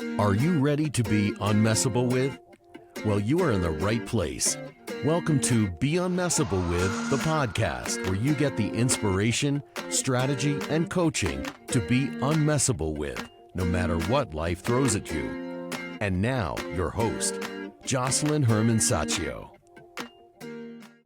Are you ready to be unmessable with? Well, you are in the right place. Welcome to Be Unmessable With, the podcast where you get the inspiration, strategy, and coaching to be unmessable with, no matter what life throws at you. And now, your host, Josselyne Herman-Saccio.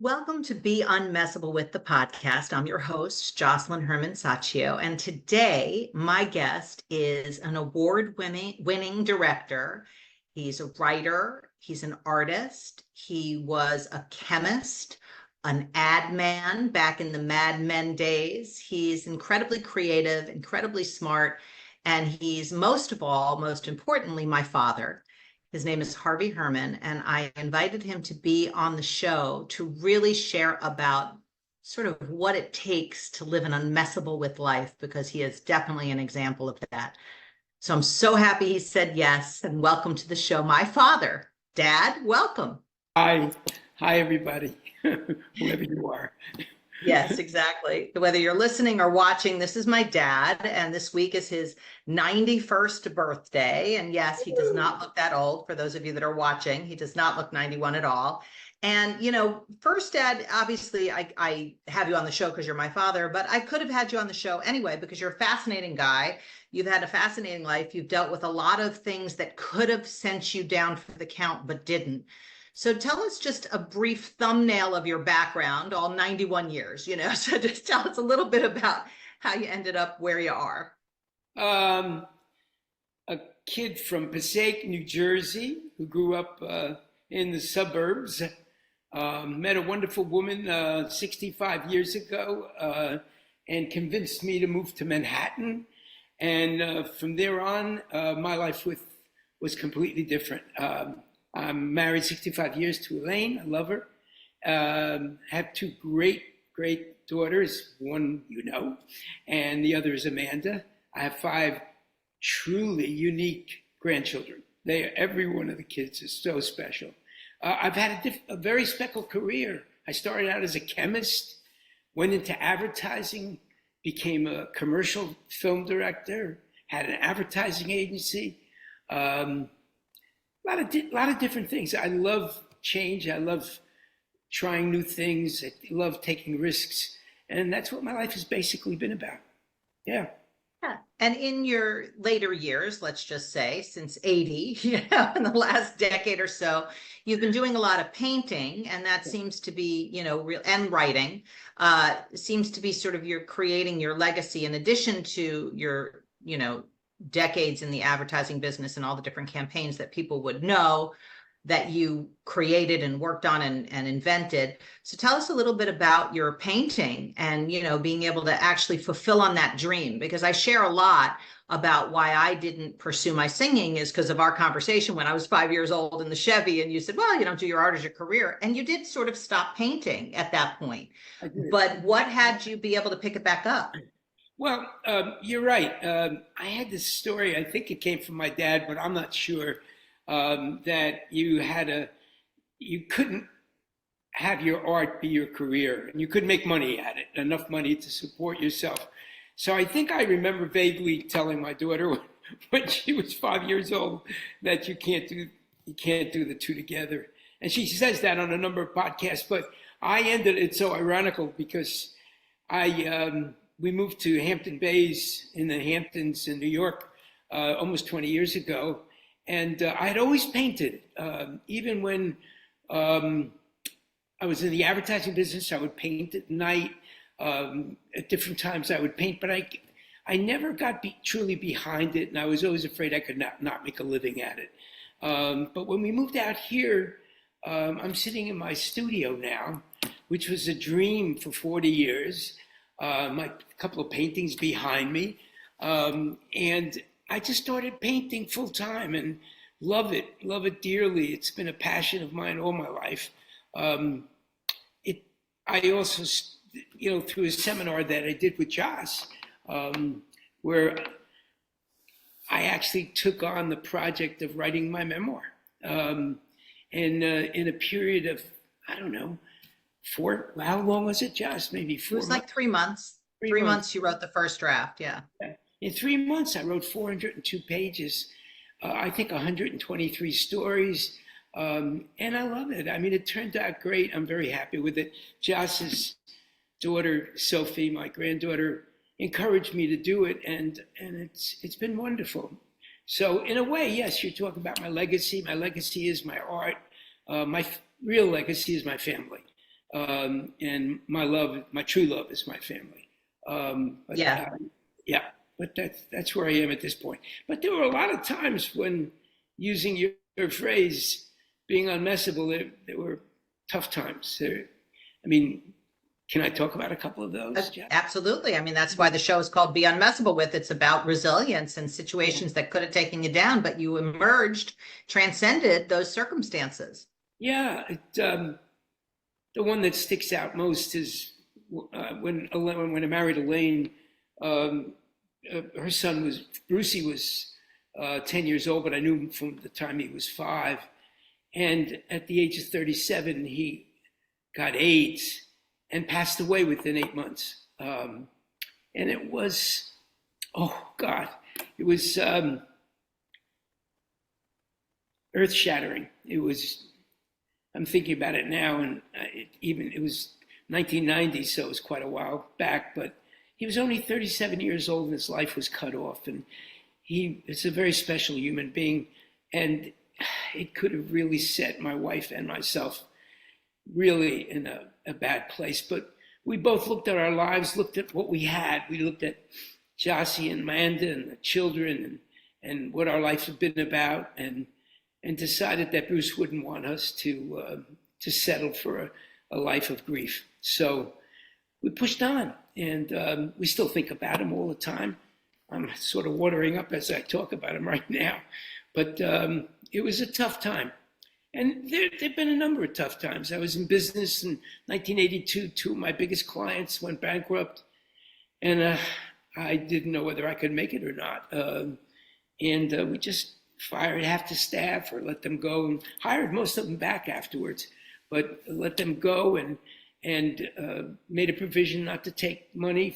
Welcome to Be Unmessable With, the podcast. I'm your host, Josselyne Herman-Saccio, and today my guest is an award-winning director. He's a writer, he's an artist, he was a chemist, an Adman back in the Mad Men days. He's incredibly creative, incredibly smart, and he's most importantly, my father. His name is Harvey Herman, and I invited him to be on the show to really share about sort of what it takes to live an unmessable with life, because he is definitely an example of that. So I'm so happy he said yes, and welcome to the show, my father. Dad, welcome. Hi everybody, whoever you are. Yes, exactly. Whether you're listening or watching, this is my dad, and this week is his 91st birthday. And yes, he does not look that old. For those of you that are watching, he does not look 91 at all. And, first, Dad, obviously, I have you on the show because you're my father, but I could have had you on the show anyway because you're a fascinating guy. You've had a fascinating life. You've dealt with a lot of things that could have sent you down for the count, but didn't. So tell us just a brief thumbnail of your background, all 91 years, so just tell us a little bit about how you ended up where you are. A kid from Passaic, New Jersey, who grew up in the suburbs, met a wonderful woman 65 years ago and convinced me to move to Manhattan. And from there on, my life was completely different. I'm married 65 years to Elaine. I love her. Have two great daughters. One and the other is Amanda. I have 5 truly unique grandchildren. Every one of the kids is so special. I've had a very speckled career. I started out as a chemist, went into advertising, became a commercial film director, had an advertising agency. A lot of different things. I love change. I love trying new things. I love taking risks. And that's what my life has basically been about. Yeah. And in your later years, let's just say since 80, in the last decade or so, you've been doing a lot of painting, and that seems to be, and writing, seems to be sort of you're creating your legacy in addition to your, decades in the advertising business and all the different campaigns that people would know that you created and worked on and invented. So tell us a little bit about your painting and, being able to actually fulfill on that dream, because I share a lot about why I didn't pursue my singing is because of our conversation when I was 5 years old in the Chevy, and you said, well, do your art as your career. And you did sort of stop painting at that point. But what had you be able to pick it back up? Well, you're right. I had this story, I think it came from my dad, but I'm not sure, that you couldn't have your art be your career, and you couldn't make money at it, enough money to support yourself. So I think I remember vaguely telling my daughter when she was 5 years old that you can't do the two together. And she says that on a number of podcasts, but it's so ironical because we moved to Hampton Bays in the Hamptons in New York almost 20 years ago. And I had always painted. Even when I was in the advertising business, I would paint at night. At different times I would paint, but I never got truly behind it. And I was always afraid I could not make a living at it. But when we moved out here, I'm sitting in my studio now, which was a dream for 40 years. My couple of paintings behind me, and I just started painting full time and love it dearly. It's been a passion of mine all my life. I also, through a seminar that I did with Joss, where I actually took on the project of writing my memoir, in a period of, I don't know, how long was it, Joss? Maybe 4 months? It was like 3 months. 3 months you wrote the first draft, yeah. In 3 months, I wrote 402 pages. I think 123 stories. And I love it. I mean, it turned out great. I'm very happy with it. Joss's daughter, Sophie, my granddaughter, encouraged me to do it, and it's been wonderful. So in a way, yes, you're talking about my legacy. My legacy is my art. My real legacy is my family. And my love, my true love is my family. Yeah, but that's where I am at this point. But there were a lot of times when, using your phrase, being unmessable, there were tough times. I mean, can I talk about a couple of those, Jeff? Absolutely. I mean, that's why the show is called Be Unmessable With. It's about resilience and situations that could have taken you down, but you emerged, transcended those circumstances. Yeah, the one that sticks out most is when I married Elaine. Her son Brucey was 10 years old, but I knew him from the time he was 5. And at the age of 37, he got AIDS and passed away within 8 months. And it was, oh God, it was earth-shattering. It was, I'm thinking about it now, and it was 1990, so it was quite a while back, but he was only 37 years old and his life was cut off. And it's a very special human being, and it could have really set my wife and myself really in a bad place. But we both looked at our lives, looked at what we had. We looked at Jossie and Amanda and the children and what our life had been about, and decided that Bruce wouldn't want us to settle for a life of grief. So we pushed on, and we still think about him all the time. I'm sort of watering up as I talk about him right now. But it was a tough time. And there've been a number of tough times. I was in business in 1982. 2 of my biggest clients went bankrupt, and I didn't know whether I could make it or not. And we just fired half the staff or let them go, and hired most of them back afterwards, but let them go and made a provision not to take money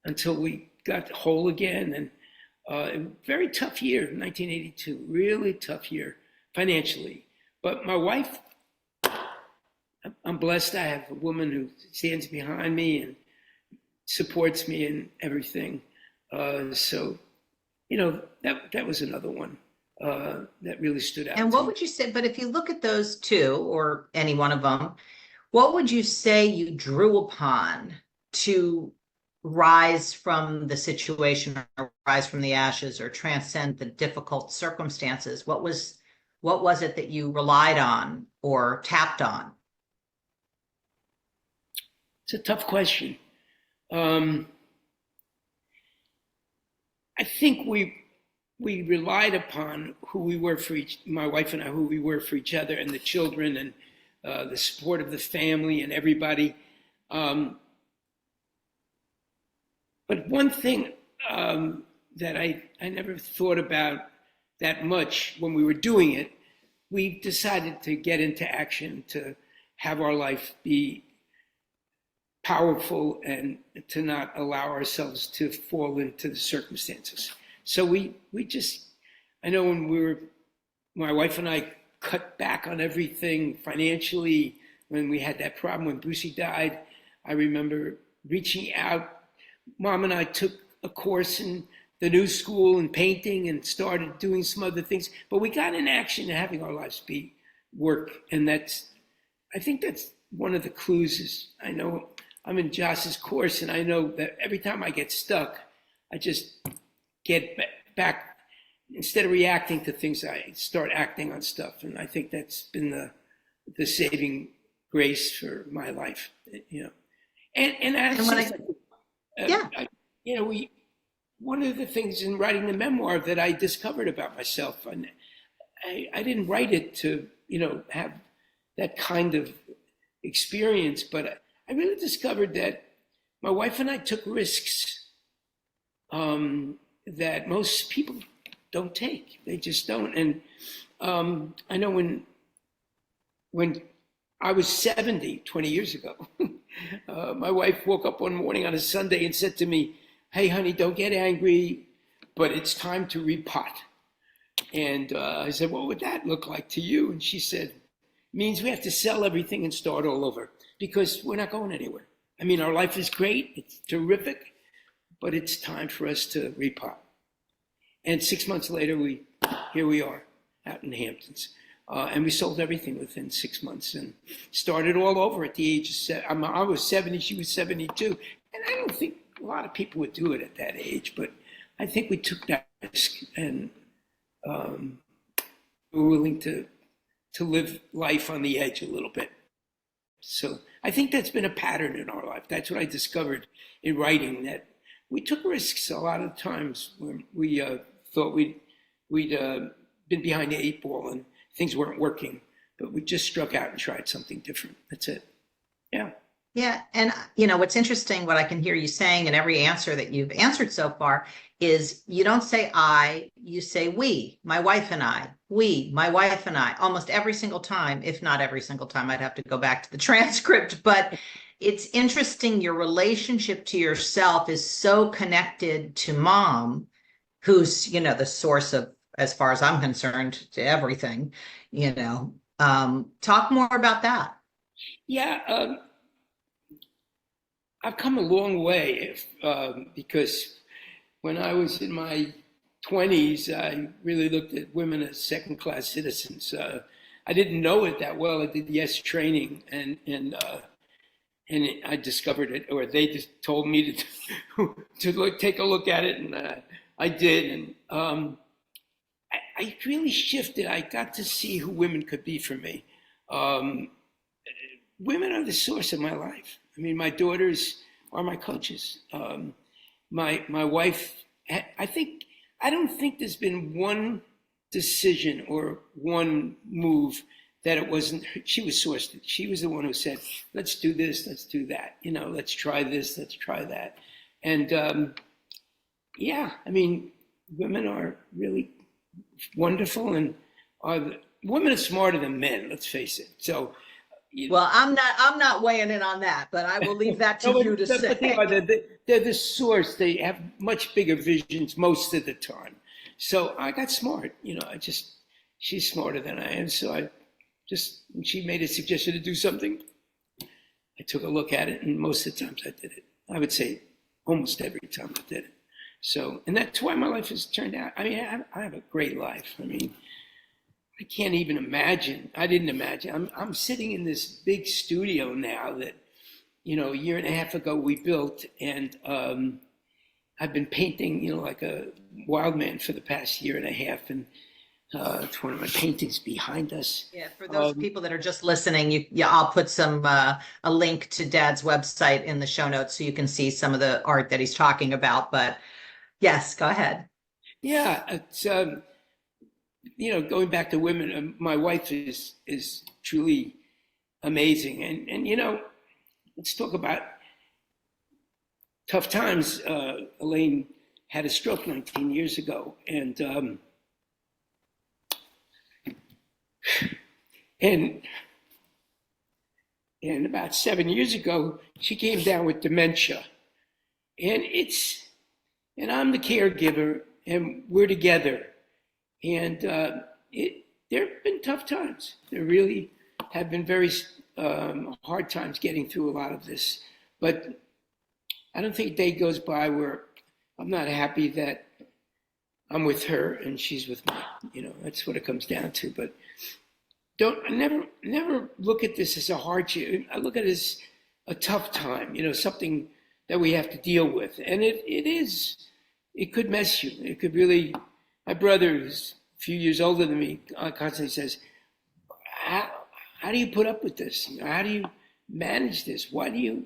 until we got whole again. And a very tough year, 1982, really tough year financially. But my wife, I'm blessed. I have a woman who stands behind me and supports me in everything. So, that was another one that really stood out. And what would you say, but if you look at those two or any one of them, what would you say you drew upon to rise from the situation, or rise from the ashes, or transcend the difficult circumstances? What was it that you relied on or tapped on? It's a tough question. I think we relied upon who we were for my wife and I, who we were for each other and the children, and the support of the family and everybody. But one thing that I never thought about that much when we were doing it, we decided to get into action, to have our life be powerful and to not allow ourselves to fall into the circumstances. So we just, I know when my wife and I cut back on everything financially, when we had that problem, when Brucey died, I remember reaching out. Mom and I took a course in the new school in painting and started doing some other things, but we got in action and having our lives be work. And I think that's one of the clues. Is I know I'm in Joss's course, and I know that every time I get stuck, I just get back. Instead of reacting to things, I start acting on stuff. And I think that's been the saving grace for my life, And actually, one of the things in writing the memoir that I discovered about myself, and I didn't write it to, have that kind of experience, but I really discovered that my wife and I took risks that most people don't take. They just don't. And I know when I was 70, 20 years ago, my wife woke up one morning on a Sunday and said to me, "Hey, honey, don't get angry, but it's time to repot." And I said, what would that look like to you? And she said, means we have to sell everything and start all over because we're not going anywhere. I mean, our life is great. It's terrific, but it's time for us to repot. And 6 months later, here we are out in the Hamptons. And we sold everything within 6 months and started all over at the age of 7. I was 70, she was 72. And I don't think a lot of people would do it at that age, but I think we took that risk and were willing to live life on the edge a little bit. So I think that's been a pattern in our life. That's what I discovered in writing, that we took risks a lot of times when we thought we'd been behind the 8 ball and things weren't working, but we just struck out and tried something different. That's it. Yeah. Yeah. And, what's interesting, what I can hear you saying in every answer that you've answered so far is you don't say I, you say we, my wife and I, we, my wife and I, almost every single time, if not every single time. I'd have to go back to the transcript, but it's interesting. Your relationship to yourself is so connected to mom, who's, the source of, as far as I'm concerned, to everything, talk more about that. Yeah. I've come a long way because when I was in my 20s, I really looked at women as second-class citizens. I didn't know it that well. I did yes training, and I discovered it, or they just told me to take a look at it, and I did. And I really shifted. I got to see who women could be for me. Women are the source of my life. I mean, my daughters are my coaches. My wife, I don't think there's been one decision or one move that it wasn't, she was sourced. She was the one who said, let's do this, let's do that. Let's try this, let's try that. And yeah, I mean, women are really wonderful, and women are smarter than men, let's face it. So, well, I'm not weighing in on that, but I will leave that to you to say. They're the source. They have much bigger visions most of the time. So I got smart. She's smarter than I am. So when she made a suggestion to do something, I took a look at it, and most of the times I did it. I would say almost every time I did it. So, and that's why my life has turned out. I mean, I have a great life. I mean, I can't even imagine. I didn't imagine. I'm sitting in this big studio now that, a year and a half ago we built, and I've been painting, like a wild man for the past year and a half, and it's one of my paintings behind us. Yeah, for those people that are just listening, I'll put a link to Dad's website in the show notes so you can see some of the art that he's talking about. But yes, go ahead. Yeah, it's going back to women, my wife is truly amazing. And let's talk about tough times. Elaine had a stroke 19 years ago. And about 7 years ago, she came down with dementia. And I'm the caregiver, and we're together. And there have been tough times. There really have been very hard times getting through a lot of this. But I don't think a day goes by where I'm not happy that I'm with her and she's with me. That's what it comes down to. But never look at this as a hardship. I look at it as a tough time, something that we have to deal with. And it could mess you. It could really. My brother, who's a few years older than me, constantly says, how do you put up with this? How do you manage this? Why do you,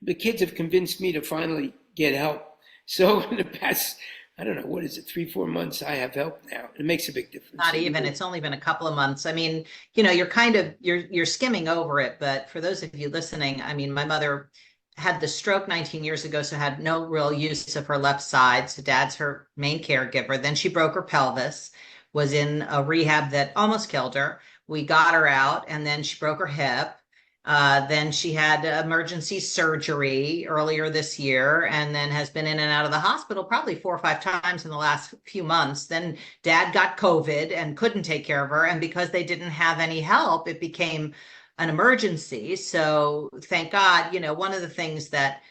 the kids have convinced me to finally get help. So in the past, I don't know, what is it, 3-4 months, I have help now. It makes a big difference. Not even, it's only been a couple of months. I mean, you're skimming over it, but for those of you listening, I mean, my mother had the stroke 19 years ago, so had no real use of her left side. So Dad's her main caregiver. Then she broke her pelvis, was in a rehab that almost killed her. We got her out, and then she broke her hip. Then she had emergency surgery earlier this year, and then has been in and out of the hospital probably 4 or 5 times in the last few months. Then dad got COVID and couldn't take care of her. And because they didn't have any help, it became an emergency. So thank God, one of the things that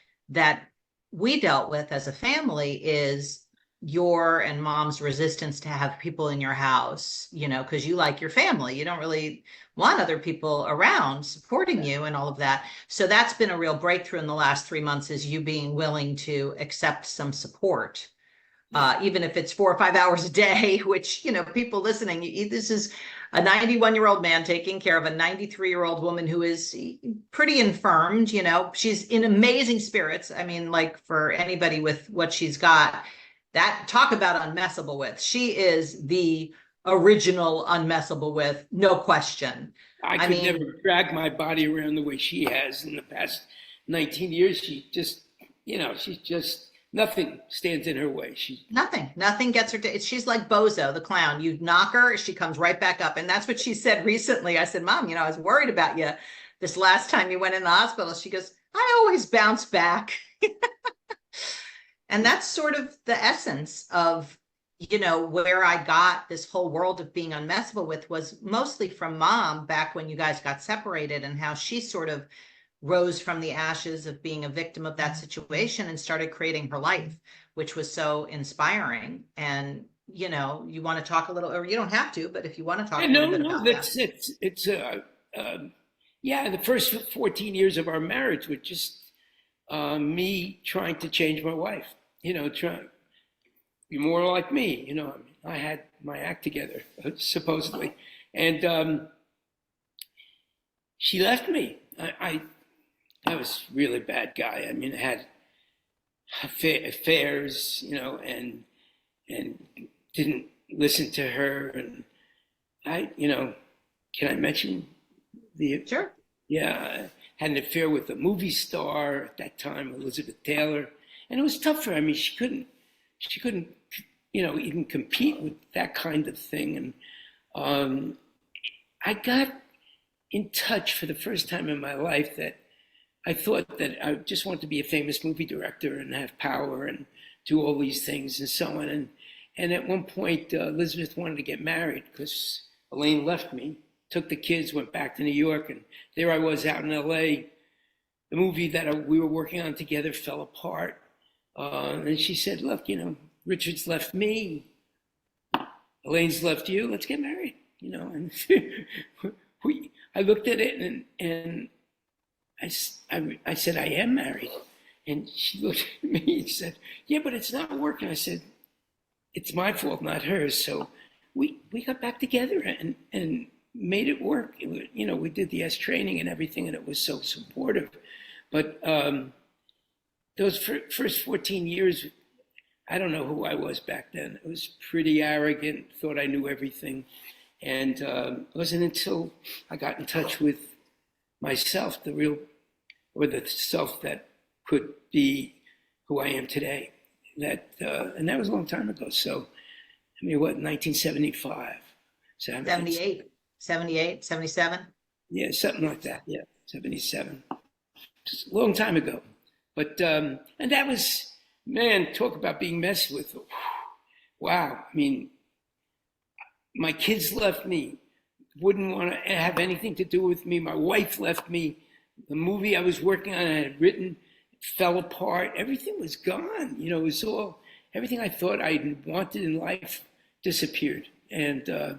we dealt with as a family is your and mom's resistance to have people in your house, because you like your family. You don't really want other people around supporting you and all of that. So that's been a real breakthrough in the last 3 months, is you being willing to accept some support, even if it's 4 or 5 hours a day, which, people listening, this is a 91-year-old man taking care of a 93-year-old woman who is pretty infirmed. She's in amazing spirits. I mean, like, for anybody with what she's got, that, talk about unmessable with. She is the original unmessable with, no question. I could never drag my body around the way she has in the past 19 years. She just, she's just, nothing stands in her way. Nothing gets her to, she's like Bozo, the clown. You knock her, she comes right back up. And that's what she said recently. I said, Mom, I was worried about you this last time you went in the hospital. She goes, I always bounce back. And that's sort of the essence of, where I got this whole world of being unmessable with, was mostly from Mom back when you guys got separated, and how she sort of rose from the ashes of being a victim of that situation and started creating her life, which was so inspiring. And, you want to talk a little, or you don't have to, but if you want to talk a little bit about that. It's the first 14 years of our marriage were just me trying to change my wife, trying to be more like me. I had my act together, supposedly. And she left me. I was a really bad guy. I mean, I had affairs, and didn't listen to her. And can I mention the... Sure. Yeah, I had an affair with a movie star at that time, Elizabeth Taylor. And it was tough for her. I mean, she couldn't, even compete with that kind of thing. And I got in touch for the first time in my life that I thought that I just wanted to be a famous movie director and have power and do all these things and so on. And at one point, Elizabeth wanted to get married because Elaine left me, took the kids, went back to New York, and there I was out in LA. The movie that we were working on together fell apart. And she said, look, Richard's left me, Elaine's left you, let's get married, and I looked at it and I said, I am married. And she looked at me and said, yeah, but it's not working. I said, it's my fault, not hers. So we got back together and made it work. We did the S training and everything, and it was so supportive. But those first 14 years, I don't know who I was back then. I was pretty arrogant, thought I knew everything. And it wasn't until I got in touch with myself, the self that could be who I am today. And that was a long time ago. So, 1975? 78, 77? Yeah, something like that. Yeah, 77. Just a long time ago. But, and that was, man, talk about being messed with. Wow. I mean, my kids left me, wouldn't want to have anything to do with me. My wife left me. The movie I was working on, I had written, fell apart. Everything was gone. It was all, everything I thought I wanted in life disappeared. And I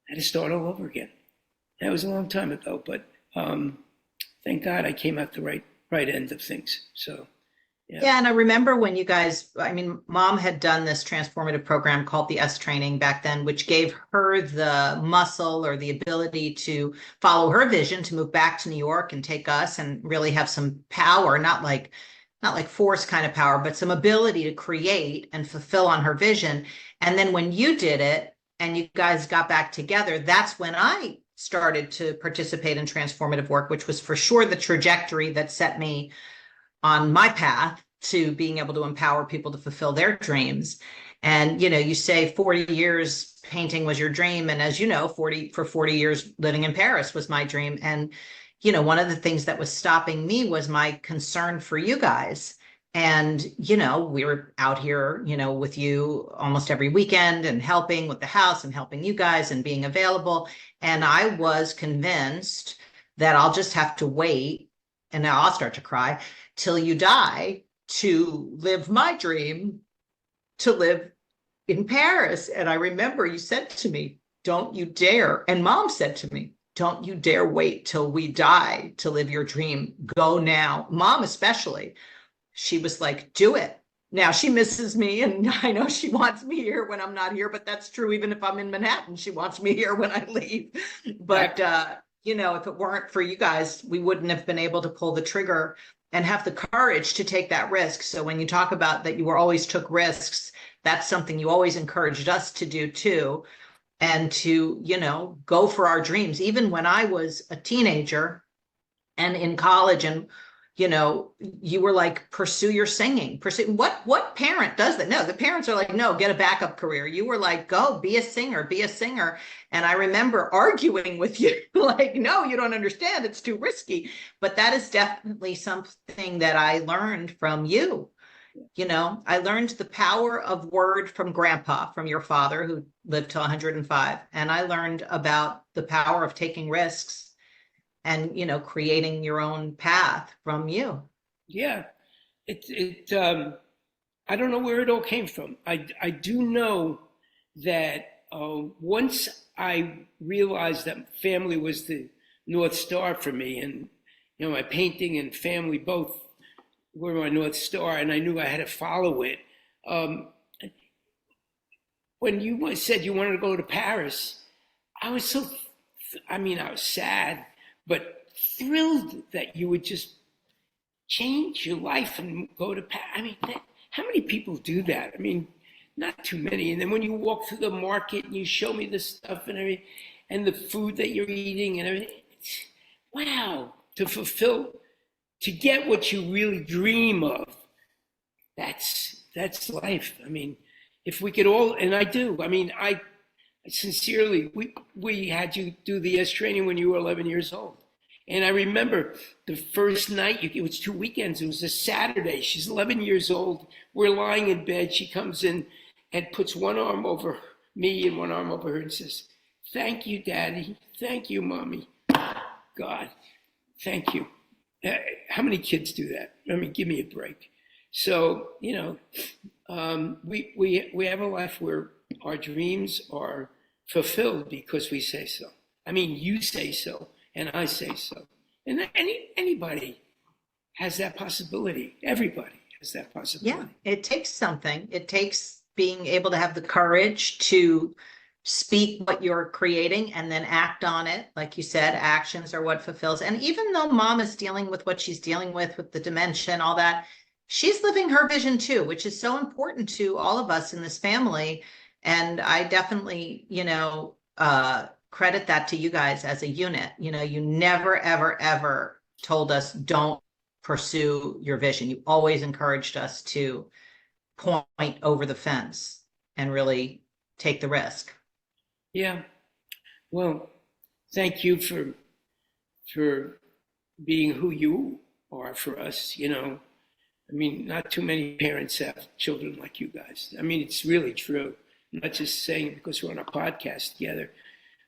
had to start all over again. That was a long time ago, but thank God I came out the right end of things. So, yeah. Yeah, and I remember when you guys, Mom had done this transformative program called the S training back then, which gave her the muscle or the ability to follow her vision, to move back to New York and take us and really have some power, not like force kind of power, but some ability to create and fulfill on her vision. And then when you did it and you guys got back together, that's when I started to participate in transformative work, which was for sure the trajectory that set me on my path to being able to empower people to fulfill their dreams. And, you say 40 years painting was your dream. And as you know, 40 years living in Paris was my dream. And, one of the things that was stopping me was my concern for you guys. And, we were out here, with you almost every weekend and helping with the house and helping you guys and being available. And I was convinced that I'll just have to wait, and now I'll start to cry, till you die to live my dream, to live in Paris. And I remember you said to me, don't you dare. And Mom said to me, don't you dare wait till we die to live your dream. Go now. Mom, especially, she was like, do it. Now she misses me, and I know she wants me here when I'm not here, but that's true. Even if I'm in Manhattan, she wants me here when I leave. But, if it weren't for you guys, we wouldn't have been able to pull the trigger and have the courage to take that risk. So when you talk about that, you were always took risks, that's something you always encouraged us to do too. And to, go for our dreams. Even when I was a teenager and in college, and you were like, pursue your singing. What parent does that? No, the parents are like, no, get a backup career. You were like, go be a singer, be a singer. And I remember arguing with you, like, no, you don't understand. It's too risky. But that is definitely something that I learned from you. I learned the power of word from Grandpa, from your father, who lived to 105. And I learned about the power of taking risks and, creating your own path from you. Yeah. I don't know where it all came from. I do know that once I realized that family was the North Star for me, and, my painting and family both were my North Star, and I knew I had to follow it. When you said you wanted to go to Paris, I was I was sad, but thrilled that you would just change your life and go to Paris. How many people do that? Not too many. And then when you walk through the market and you show me the stuff and everything, and the food that you're eating and everything, wow, to get what you really dream of, that's life. If we could all, and I do, I sincerely, we had you do the S training when you were 11 years old. And I remember the first night, it was 2 weekends, it was a Saturday. She's 11 years old. We're lying in bed. She comes in and puts one arm over me and one arm over her and says, thank you, Daddy. Thank you, Mommy. God, thank you. How many kids do that? Give me a break. So, we have a life where our dreams are fulfilled because we say so. You say so, and I say so. And anybody has that possibility. Everybody has that possibility. Yeah, it takes something. It takes being able to have the courage to speak what you're creating and then act on it. Like you said, actions are what fulfills. And even though Mom is dealing with what she's dealing with the dementia and all that, she's living her vision too, which is so important to all of us in this family. And I definitely, credit that to you guys as a unit. You never, ever, ever told us, don't pursue your vision. You always encouraged us to point over the fence and really take the risk. Yeah. Well, thank you for being who you are for us. Not too many parents have children like you guys. It's really true. I'm not just saying it because we're on a podcast together.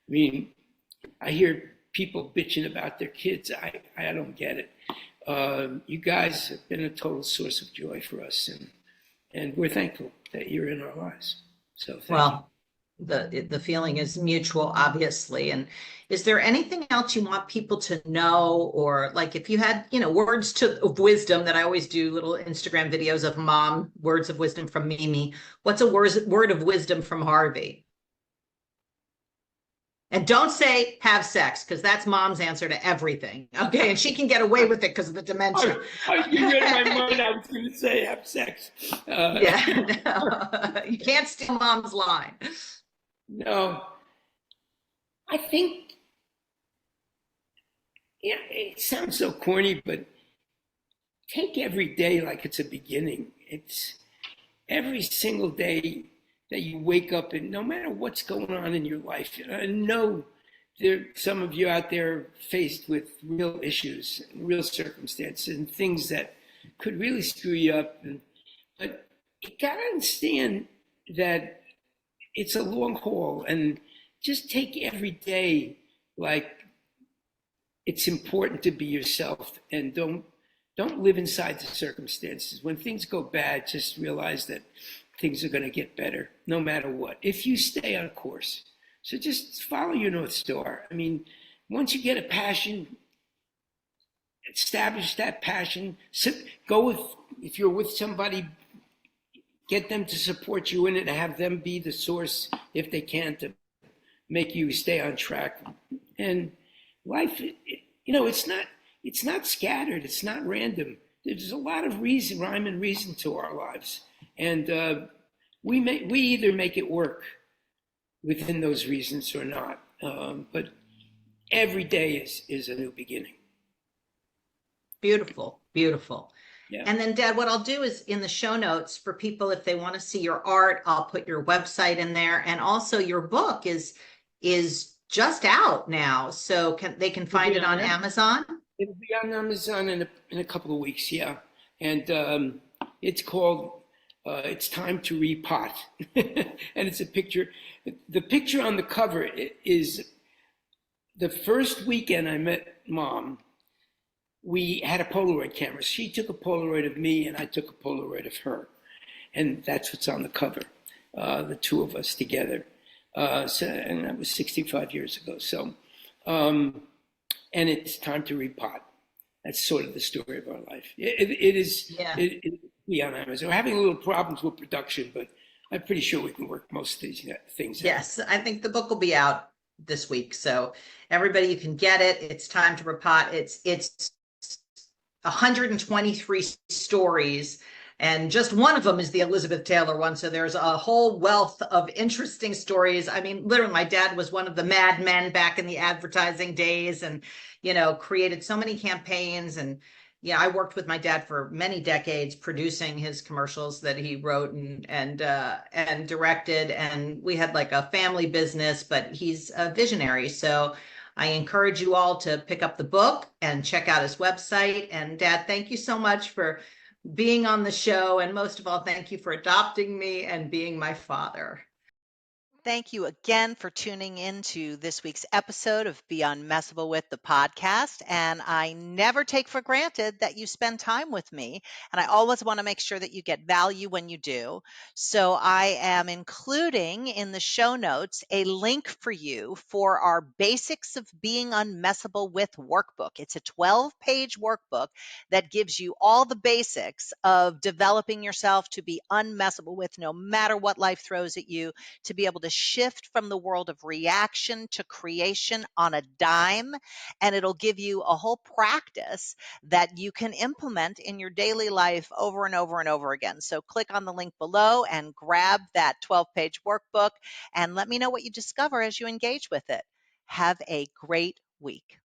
I hear people bitching about their kids. I don't get it. You guys have been a total source of joy for us, and we're thankful that you're in our lives. So thank you. The feeling is mutual, obviously. And is there anything else you want people to know, or like if you had, words of wisdom that I always do little Instagram videos of Mom, words of wisdom from Mimi. What's a word of wisdom from Harvey? And don't say have sex, because that's Mom's answer to everything. Okay. And she can get away with it because of the dementia. You read my mind. I was going to say have sex. Yeah. No. You can't steal Mom's line. No. I think, it sounds so corny, but take every day like it's a beginning. It's every single day that you wake up, and no matter what's going on in your life, know some of you out there faced with real issues, real circumstances, and things that could really screw you up. But you gotta understand that it's a long haul, and just take every day like it's important to be yourself, and don't live inside the circumstances. When things go bad, just realize that things are going to get better no matter what, if you stay on course. So just follow your North Star. I mean, once you get a passion, establish that passion. Go with, if you're with somebody, get them to support you in it and have them be the source, if they can, to make you stay on track. And life, it's not scattered. It's not random. There's a lot of rhyme and reason to our lives. And we either make it work within those reasons or not. But every day is a new beginning. Beautiful, beautiful. Yeah. And then, Dad, what I'll do is in the show notes for people, if they want to see your art, I'll put your website in there. And also your book is just out now. So they can find it on Amazon? It'll be on Amazon in a couple of weeks, yeah. And it's called It's Time to Repot. And it's a picture. The picture on the cover is the first weekend I met Mom. We had a Polaroid camera. She took a Polaroid of me, and I took a Polaroid of her. And that's what's on the cover, the two of us together. And that was 65 years ago. So, and it's time to repot. That's sort of the story of our life. It is on Amazon. We're having a little problems with production, but I'm pretty sure we can work most of these things out. Yes, I think the book will be out this week. So everybody, you can get it. It's time to repot. It's 123 stories. And just one of them is the Elizabeth Taylor one. So there's a whole wealth of interesting stories. I mean, literally, my dad was one of the mad men back in the advertising days and, created so many campaigns. And, I worked with my dad for many decades producing his commercials that he wrote and directed. And we had like a family business, but he's a visionary. So I encourage you all to pick up the book and check out his website. And Dad, thank you so much for being on the show. And most of all, thank you for adopting me and being my father. Thank you again for tuning into this week's episode of Be Unmessable With, the podcast. And I never take for granted that you spend time with me. And I always want to make sure that you get value when you do. So I am including in the show notes a link for you for our Basics of Being Unmessable With workbook. It's a 12-page workbook that gives you all the basics of developing yourself to be unmessable with no matter what life throws at you, to be able to shift from the world of reaction to creation on a dime. And it'll give you a whole practice that you can implement in your daily life over and over and over again. So click on the link below and grab that 12-page workbook and let me know what you discover as you engage with it. Have a great week.